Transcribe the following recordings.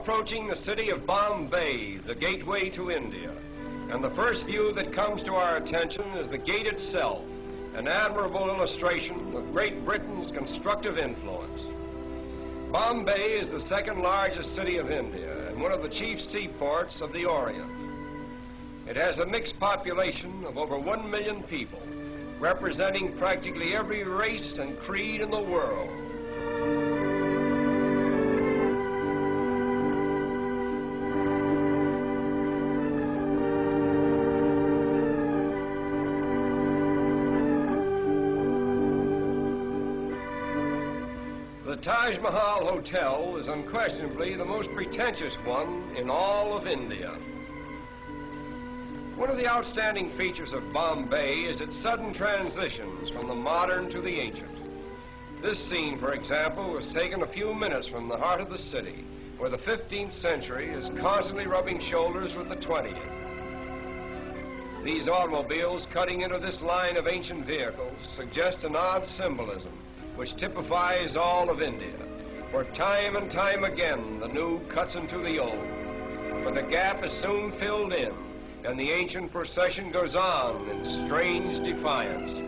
approaching the city of Bombay, the gateway to India. And the first view that comes to our attention is the gate itself, an admirable illustration of Great Britain's constructive influence. Bombay is the second largest city of India and one of the chief seaports of the Orient. It has a mixed population of over 1 million people, representing practically every race and creed in the world. The Taj Mahal Hotel is unquestionably the most pretentious one in all of India. One of the outstanding features of Bombay is its sudden transitions from the modern to the ancient. This scene, for example, was taken a few minutes from the heart of the city, where the 15th century is constantly rubbing shoulders with the 20th. These automobiles cutting into this line of ancient vehicles suggest an odd symbolism which typifies all of India. For time and time again, the new cuts into the old. But the gap is soon filled in, and the ancient procession goes on in strange defiance.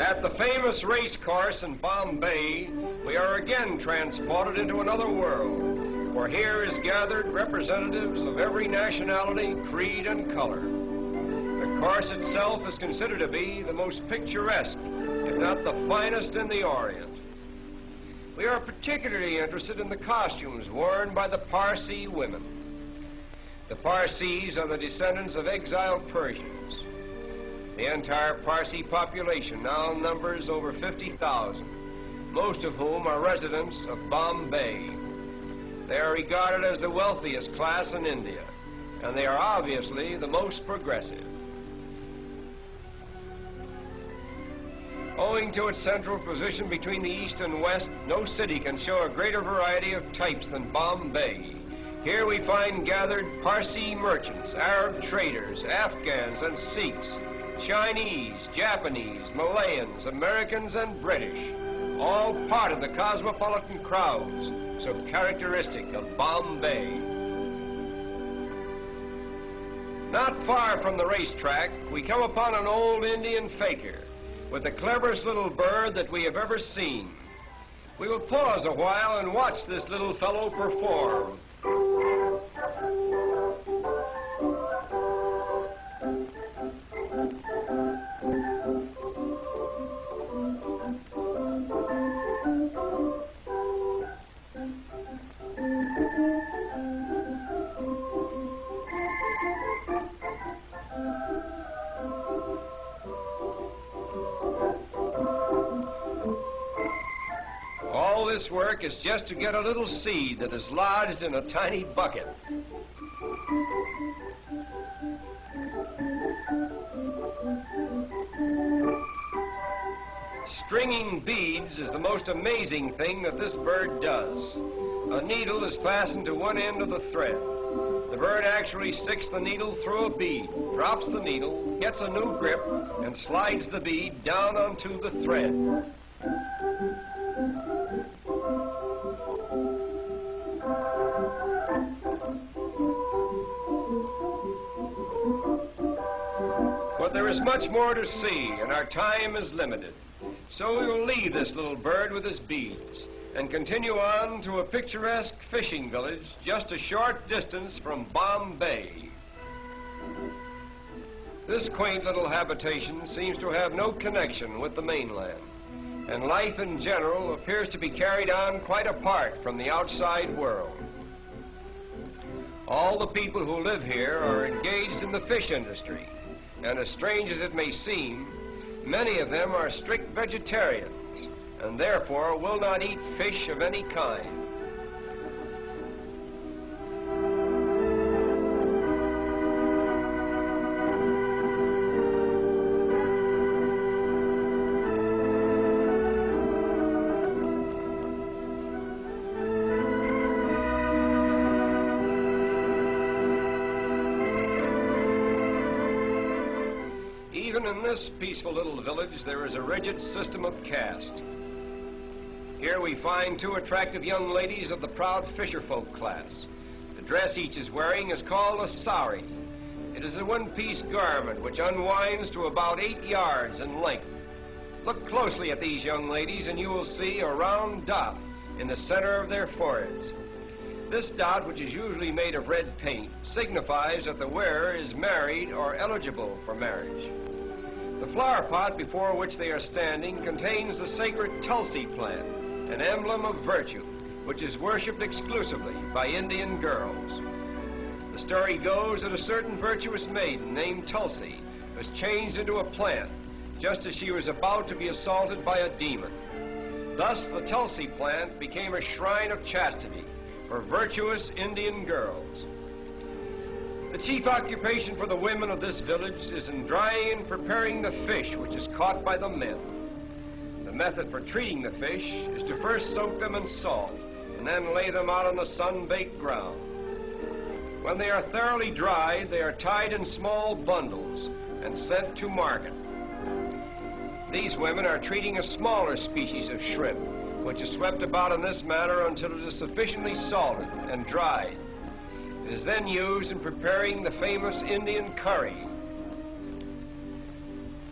At the famous race course in Bombay, we are again transported into another world, for here is gathered representatives of every nationality, creed, and color. The course itself is considered to be the most picturesque, if not the finest in the Orient. We are particularly interested in the costumes worn by the Parsi women. The Parsis are the descendants of exiled Persians. The entire Parsi population now numbers over 50,000, most of whom are residents of Bombay. They are regarded as the wealthiest class in India, and they are obviously the most progressive. Owing to its central position between the East and West, no city can show a greater variety of types than Bombay. Here we find gathered Parsi merchants, Arab traders, Afghans and Sikhs, Chinese, Japanese, Malayans, Americans, and British, all part of the cosmopolitan crowds so characteristic of Bombay. Not far from the racetrack, we come upon an old Indian fakir with the cleverest little bird that we have ever seen. We will pause a while and watch this little fellow perform. All this work is just to get a little seed that is lodged in a tiny bucket. Stringing beads is the most amazing thing that this bird does. A needle is fastened to one end of the thread. The bird actually sticks the needle through a bead, drops the needle, gets a new grip, and slides the bead down onto the thread. But there is much more to see, and our time is limited. So we will leave this little bird with his beads and continue on to a picturesque fishing village just a short distance from Bombay. This quaint little habitation seems to have no connection with the mainland, and life in general appears to be carried on quite apart from the outside world. All the people who live here are engaged in the fish industry, and as strange as it may seem, many of them are strict vegetarians and therefore will not eat fish of any kind. Even in this peaceful little village, there is a rigid system of caste. Here we find two attractive young ladies of the proud fisherfolk class. The dress each is wearing is called a sari. It is a one-piece garment which unwinds to about 8 yards in length. Look closely at these young ladies and you will see a round dot in the center of their foreheads. This dot, which is usually made of red paint, signifies that the wearer is married or eligible for marriage. The flower pot before which they are standing contains the sacred Tulsi plant, an emblem of virtue, which is worshipped exclusively by Indian girls. The story goes that a certain virtuous maiden named Tulsi was changed into a plant just as she was about to be assaulted by a demon. Thus, the Tulsi plant became a shrine of chastity for virtuous Indian girls. The chief occupation for the women of this village is in drying and preparing the fish which is caught by the men. The method for treating the fish is to first soak them in salt and then lay them out on the sun-baked ground. When they are thoroughly dried, they are tied in small bundles and sent to market. These women are treating a smaller species of shrimp, which is swept about in this manner until it is sufficiently salted and dried. It is then used in preparing the famous Indian curry.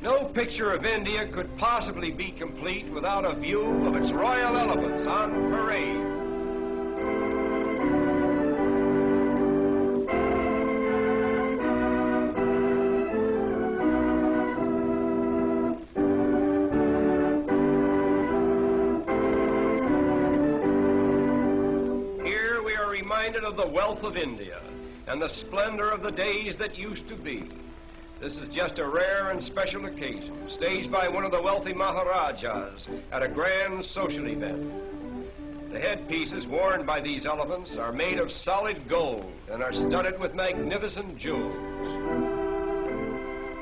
No picture of India could possibly be complete without a view of its royal elephants on parade. Of the wealth of India and the splendor of the days that used to be. This is just a rare and special occasion, staged by one of the wealthy Maharajas at a grand social event. The headpieces worn by these elephants are made of solid gold and are studded with magnificent jewels.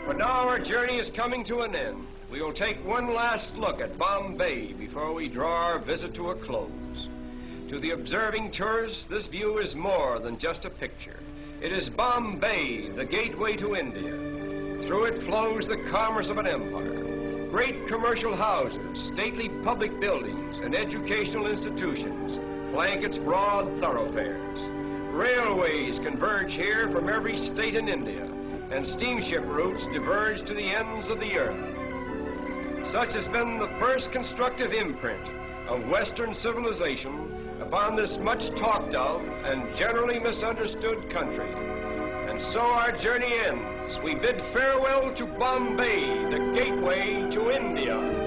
But now our journey is coming to an end. We will take one last look at Bombay before we draw our visit to a close. To the observing tourist, this view is more than just a picture. It is Bombay, the gateway to India. Through it flows the commerce of an empire. Great commercial houses, stately public buildings, and educational institutions flank its broad thoroughfares. Railways converge here from every state in India, and steamship routes diverge to the ends of the earth. Such has been the first constructive imprint of Western civilization upon this much talked of and generally misunderstood country. And so our journey ends. We bid farewell to Bombay, the gateway to India.